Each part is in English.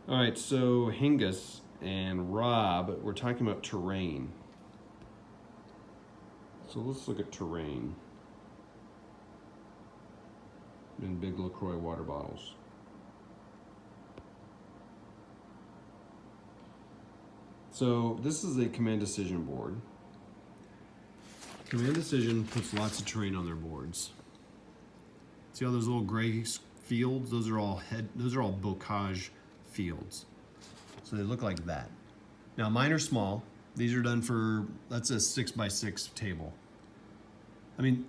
All right, so Hengist and Rob, we're talking about terrain. So let's look at terrain in big LaCroix water bottles. So this is a command decision board. Command decision puts lots of terrain on their boards. See all those little gray fields? Those are all bocage fields. So they look like that. Now mine are small. These are done for, that's a 6x6 table. I mean,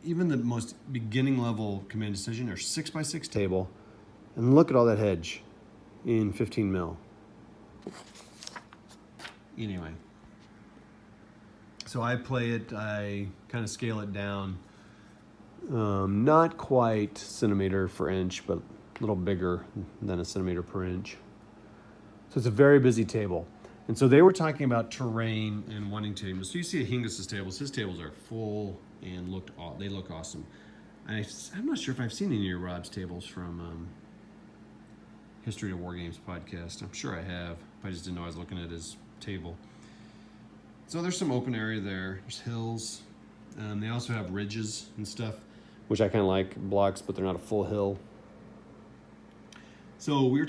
even the most beginning level command decision are 6x6 table. And look at all that hedge in 15 mil. Anyway, so I play it, I kind of scale it down. Not quite centimeter per inch, but a little bigger than a centimeter per inch. So it's a very busy table. And so they were talking about terrain and wanting to, so you see Hengist's tables. His tables are full and they look awesome. I'm not sure if I've seen any of Rob's tables from History of Wargames podcast. I'm sure I have. I just didn't know I was looking at his table. So there's some open area there. There's hills. They also have ridges and stuff, which I kind of like, blocks, but they're not a full hill. So they were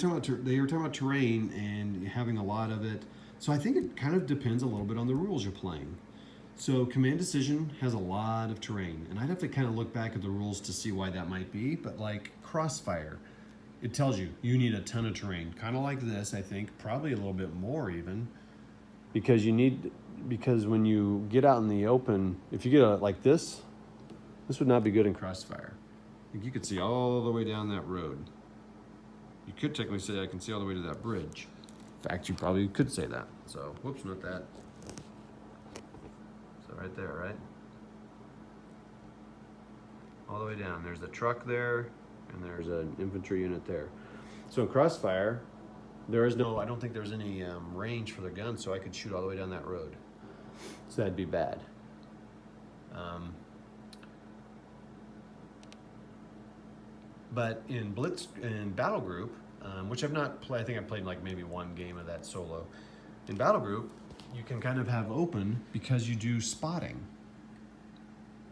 talking about terrain and having a lot of it. So I think it kind of depends a little bit on the rules you're playing. So command decision has a lot of terrain, and I'd have to kind of look back at the rules to see why that might be, but like Crossfire, it tells you need a ton of terrain, kind of like this, I think, probably a little bit more even, because when you get out in the open, if you get like this would not be good in Crossfire. Like you could see all the way down that road. You could technically say I can see all the way to that bridge. In fact, you probably could say that. So, whoops, not that. So right there, right? All the way down. There's the truck there, and there's an infantry unit there. So in Crossfire, I don't think there's any range for the gun, so I could shoot all the way down that road. So that'd be bad. But in Battle Group, which I've not played, I think I've played like maybe one game of that solo. In Battle Group, you can kind of have open because you do spotting.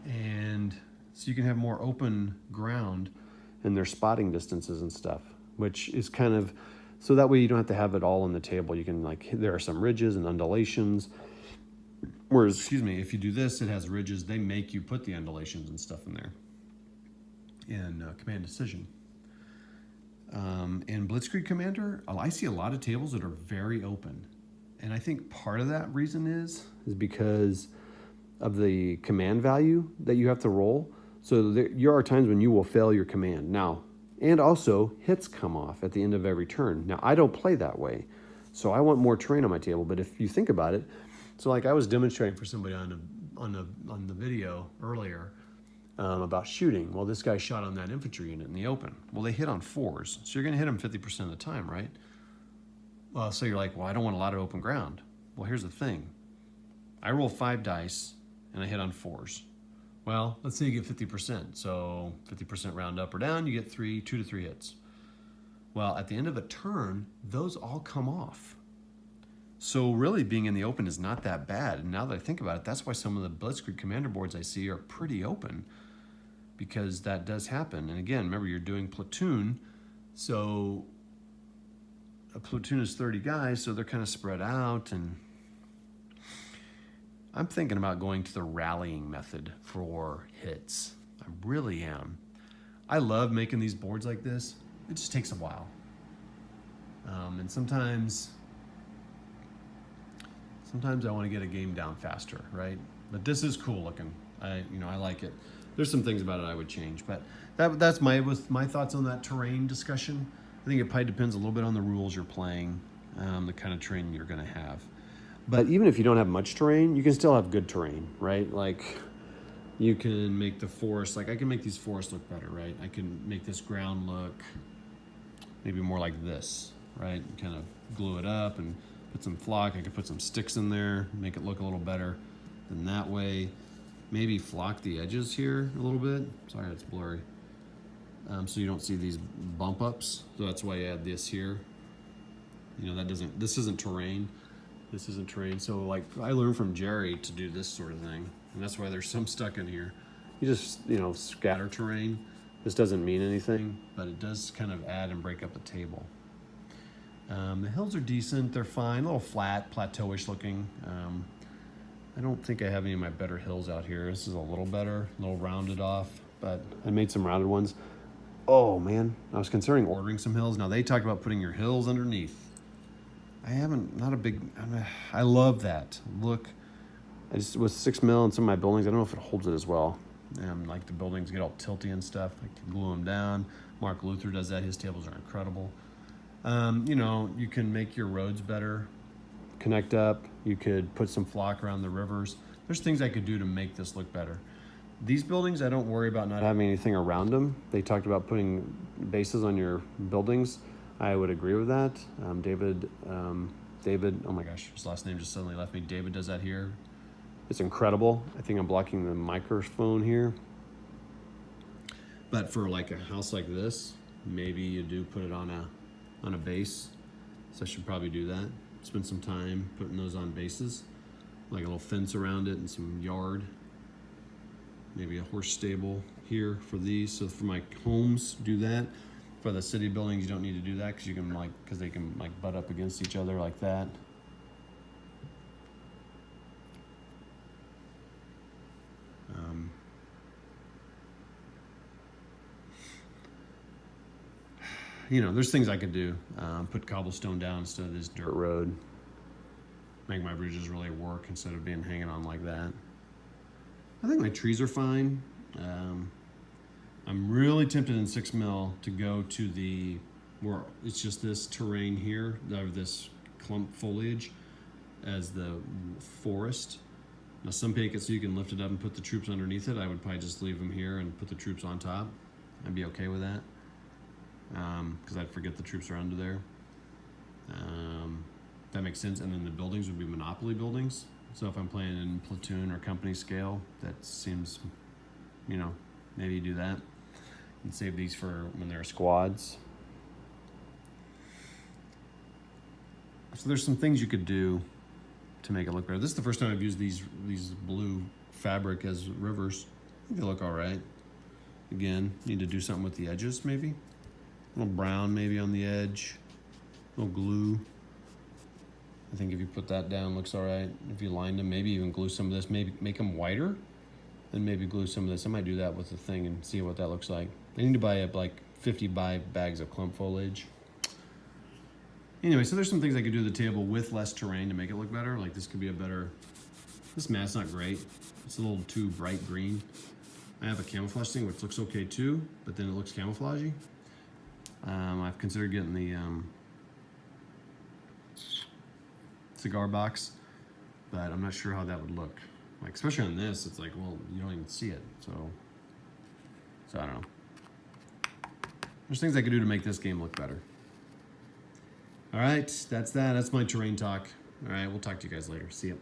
And so you can have more open ground and their spotting distances and stuff, which is kind of, so that way you don't have to have it all on the table. You can there are some ridges and undulations. Whereas, if you do this, it has ridges. They make you put the undulations and stuff in there in command decision. In Blitzkrieg Commander, I see a lot of tables that are very open. And I think part of that reason is because of the command value that you have to roll. So there are times when you will fail your command. Now, and also hits come off at the end of every turn. Now, I don't play that way. So I want more terrain on my table. But if you think about it, so like I was demonstrating for somebody on the video earlier, about shooting. Well, this guy shot on that infantry unit in the open. Well, they hit on 4s, so you're going to hit them 50% of the time, right? Well, so you're like, well, I don't want a lot of open ground. Well, here's the thing. I roll 5 dice, and I hit on 4s. Well, let's say you get 50%, so 50% round up or down, you get 2 to 3 hits. Well, at the end of a turn, those all come off. So really being in the open is not that bad. And now that I think about it, that's why some of the Blitzkrieg Commander boards I see are pretty open, because that does happen. And again, remember, you're doing platoon, so a platoon is 30 guys, so they're kind of spread out. And I'm thinking about going to the rallying method for hits. I really am. I love making these boards like this. It just takes a while. And sometimes I want to get a game down faster, right? But this is cool looking. I like it. There's some things about it I would change, but that's my thoughts on that terrain discussion. I think it probably depends a little bit on the rules you're playing, the kind of terrain you're going to have. But even if you don't have much terrain, you can still have good terrain, right? Like you can make the forest, like I can make these forests look better, right? I can make this ground look maybe more like this, right? Kind of glue it up and put some flock. I could put some sticks in there, make it look a little better than that way. Maybe flock the edges here a little bit. Sorry, it's blurry. So you don't see these bump ups. So that's why I add this here. You know, this isn't terrain. This isn't terrain. So like I learned from Jerry to do this sort of thing. And that's why there's some stuck in here. You just, you know, scatter terrain. This doesn't mean anything, but it does kind of add and break up the table. The hills are decent. They're fine. A little flat, plateauish looking. I don't think I have any of my better hills out here. This is a little better, a little rounded off, but I made some rounded ones. Oh man, I was considering ordering some hills. Now they talked about putting your hills underneath. I love that look. With 6 mil in some of my buildings, I don't know if it holds it as well. Like the buildings get all tilty and stuff. I can glue them down. Mark Luther does that. His tables are incredible. You know, you can make your roads better, connect up. You could put some flock around the rivers. There's things I could do to make this look better. These buildings, I don't worry about not having anything around them. They talked about putting bases on your buildings. I would agree with that. David, oh my gosh, his last name just suddenly left me. David does that here. It's incredible. I think I'm blocking the microphone here. But for like a house like this, maybe you do put it on a base. So I should probably do that. Spend some time putting those on bases, like a little fence around it and some yard. Maybe a horse stable here for these. So for my homes, do that. For the city buildings, you don't need to do that because they can like butt up against each other like that. You know, there's things I could do. Put cobblestone down instead of this dirt road. Make my bridges really work instead of being hanging on like that. I think my trees are fine. I'm really tempted in 6 mil to go to where it's just this terrain here, of this clump foliage as the forest. Now some make it so you can lift it up and put the troops underneath it. I would probably just leave them here and put the troops on top. I'd be okay with that. Because I'd forget the troops are under there. That makes sense. And then the buildings would be monopoly buildings. So if I'm playing in platoon or company scale, that seems, you know, maybe you do that. And save these for when there are squads. So there's some things you could do to make it look better. This is the first time I've used these blue fabric as rivers. I think they look all right. Again, need to do something with the edges maybe. A little brown maybe on the edge. A little glue. I think if you put that down, looks all right. If you lined them, maybe even glue some of this, maybe make them whiter, then maybe glue some of this. I might do that with the thing and see what that looks like. I need to buy up like 50 bags of clump foliage. Anyway, so there's some things I could do to the table with less terrain to make it look better. Like this could be this mat's not great. It's a little too bright green. I have a camouflage thing which looks okay too, but then it looks camouflagey. I've considered getting the cigar box, but I'm not sure how that would look. Like, especially on this, it's like, well, you don't even see it. So I don't know. There's things I could do to make this game look better. All right, that's that. That's my terrain talk. All right, we'll talk to you guys later. See ya.